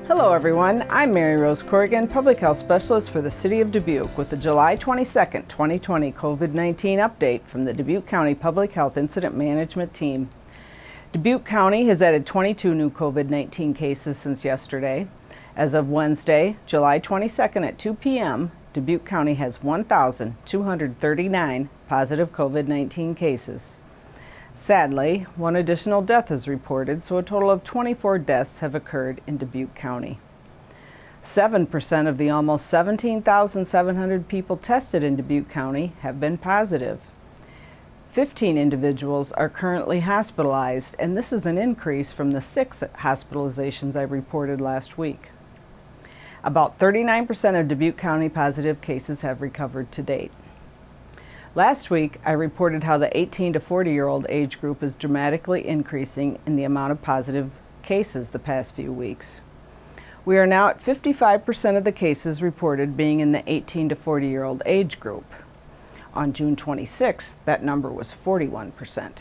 Hello everyone, I'm Mary Rose Corrigan, Public Health Specialist for the City of Dubuque with the July 22nd, 2020 COVID-19 update from the Dubuque County Public Health Incident Management Team. Dubuque County has added 22 new COVID-19 cases since yesterday. As of Wednesday, July 22nd at 2 p.m., Dubuque County has 1,239 positive COVID-19 cases. Sadly, one additional death is reported, so a total of 24 deaths have occurred in Dubuque County. 7% of the almost 17,700 people tested in Dubuque County have been positive. 15 individuals are currently hospitalized, and this is an increase from the 6 hospitalizations I reported last week. About 39% of Dubuque County positive cases have recovered to date. Last week, I reported how the 18 to 40-year-old age group is dramatically increasing in the amount of positive cases the past few weeks. We are now at 55% of the cases reported being in the 18 to 40-year-old age group. On June 26th, that number was 41%.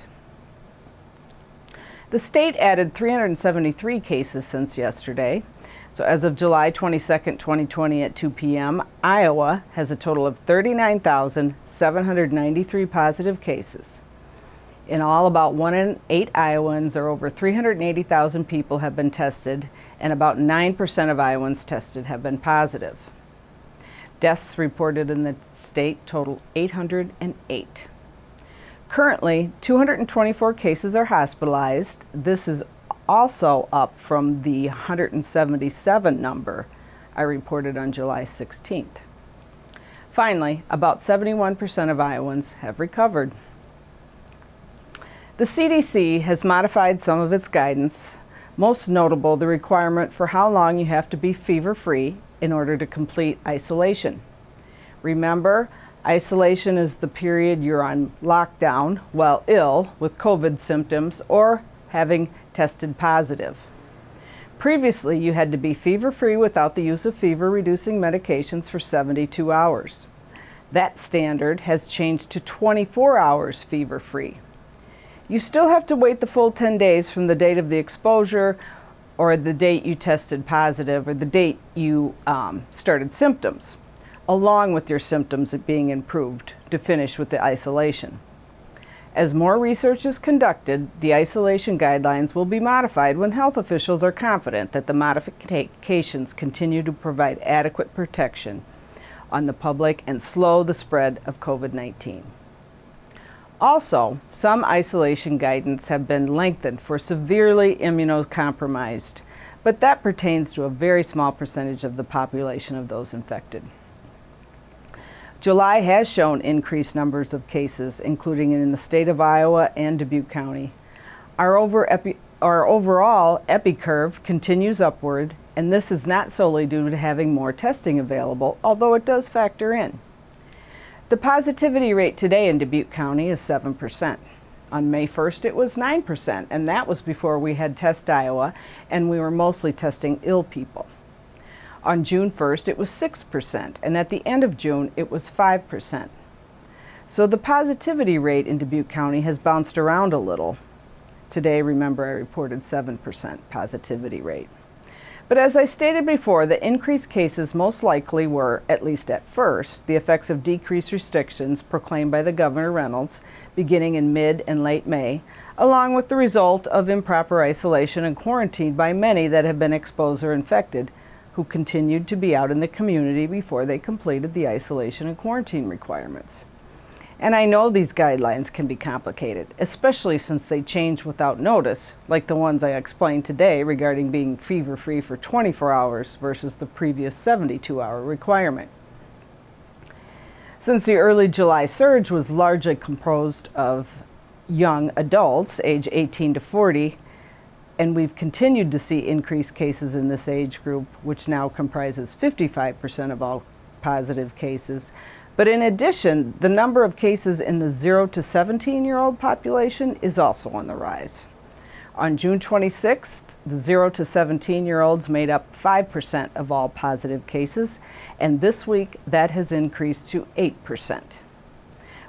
The state added 373 cases since yesterday. So as of July 22nd, 2020 at 2 p.m., Iowa has a total of 39,793 positive cases. In all, about 1 in 8 Iowans, or over 380,000 people, have been tested, and about 9% of Iowans tested have been positive. Deaths reported in the state total 808. Currently, 224 cases are hospitalized. This is also up from the 177 number I reported on July 16th. Finally, about 71% of Iowans have recovered. The CDC has modified some of its guidance, most notable the requirement for how long you have to be fever-free in order to complete isolation. Remember, isolation is the period you're on lockdown while ill with COVID symptoms or having tested positive. Previously, you had to be fever-free without the use of fever-reducing medications for 72 hours. That standard has changed to 24 hours fever-free. You still have to wait the full 10 days from the date of the exposure or the date you tested positive or the date you started symptoms, along with your symptoms being improved to finish with the isolation. As more research is conducted, the isolation guidelines will be modified when health officials are confident that the modifications continue to provide adequate protection on the public and slow the spread of COVID-19. Also, some isolation guidance have been lengthened for severely immunocompromised, but that pertains to a very small percentage of the population of those infected. July has shown increased numbers of cases, including in the state of Iowa and Dubuque County. Our overall epi curve continues upward, and this is not solely due to having more testing available, although it does factor in. The positivity rate today in Dubuque County is 7%. On May 1st, it was 9%, and that was before we had Test Iowa, and we were mostly testing ill people. On June 1st, it was 6%, and at the end of June, it was 5%. So the positivity rate in Dubuque County has bounced around a little. Today, remember, I reported 7% positivity rate. But as I stated before, the increased cases most likely were, at least at first, the effects of decreased restrictions proclaimed by the Governor Reynolds beginning in mid and late May, along with the result of improper isolation and quarantine by many that have been exposed or infected, who continued to be out in the community before they completed the isolation and quarantine requirements. And I know these guidelines can be complicated, especially since they change without notice, like the ones I explained today regarding being fever-free for 24 hours versus the previous 72-hour requirement. Since the early July surge was largely composed of young adults, age 18 to 40, and we've continued to see increased cases in this age group, which now comprises 55% of all positive cases. But in addition, the number of cases in the 0 to 17-year-old population is also on the rise. On June 26th, the 0 to 17-year-olds made up 5% of all positive cases, and this week that has increased to 8%.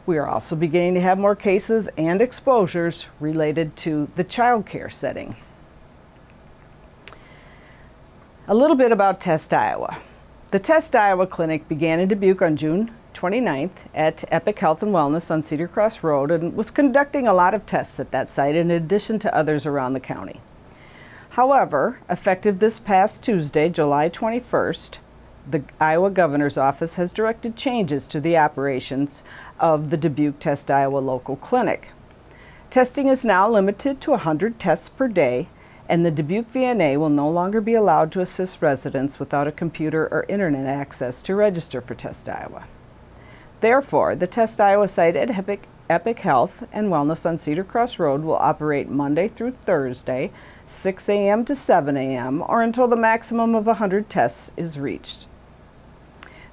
We are also beginning to have more cases and exposures related to the child care setting. A little bit about Test Iowa. The Test Iowa Clinic began in Dubuque on June 29th at Epic Health and Wellness on Cedar Cross Road and was conducting a lot of tests at that site in addition to others around the county. However, effective this past Tuesday, July 21st, the Iowa Governor's Office has directed changes to the operations of the Dubuque Test Iowa local clinic. Testing is now limited to 100 tests per day, and the Dubuque VNA will no longer be allowed to assist residents without a computer or internet access to register for Test Iowa. Therefore, the Test Iowa site at Epic Health and Wellness on Cedar Cross Road will operate Monday through Thursday, 6 a.m. to 7 a.m., or until the maximum of 100 tests is reached.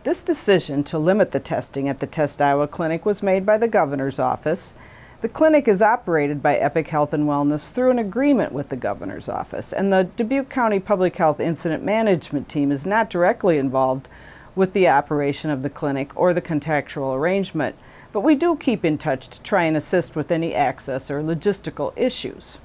This decision to limit the testing at the Test Iowa Clinic was made by the Governor's Office. The clinic is operated by Epic Health and Wellness through an agreement with the Governor's Office, and the Dubuque County Public Health Incident Management Team is not directly involved with the operation of the clinic or the contractual arrangement, but we do keep in touch to try and assist with any access or logistical issues.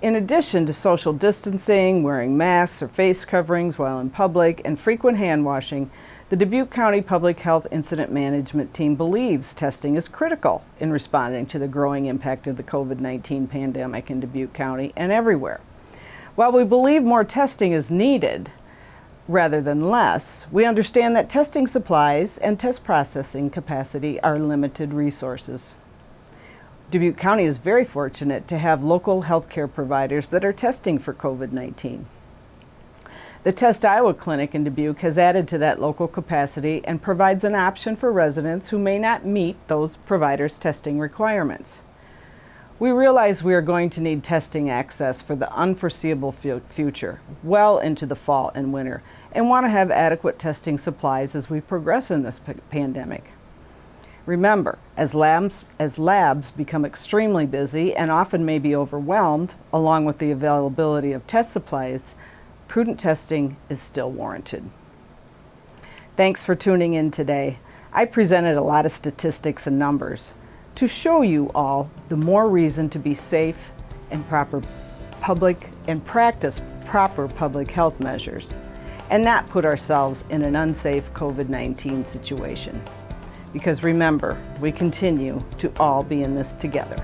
In addition to social distancing, wearing masks or face coverings while in public, and frequent hand washing, the Dubuque County Public Health Incident Management Team believes testing is critical in responding to the growing impact of the COVID-19 pandemic in Dubuque County and everywhere. While we believe more testing is needed rather than less, we understand that testing supplies and test processing capacity are limited resources. Dubuque County is very fortunate to have local healthcare providers that are testing for COVID-19. The Test Iowa Clinic in Dubuque has added to that local capacity and provides an option for residents who may not meet those providers' testing requirements. We realize we are going to need testing access for the unforeseeable future, well into the fall and winter, and want to have adequate testing supplies as we progress in this pandemic. Remember, as labs become extremely busy and often may be overwhelmed, along with the availability of test supplies, prudent testing is still warranted. Thanks for tuning in today. I presented a lot of statistics and numbers to show you all the more reason to be safe and practice proper public health measures and not put ourselves in an unsafe COVID-19 situation. Because remember, we continue to all be in this together.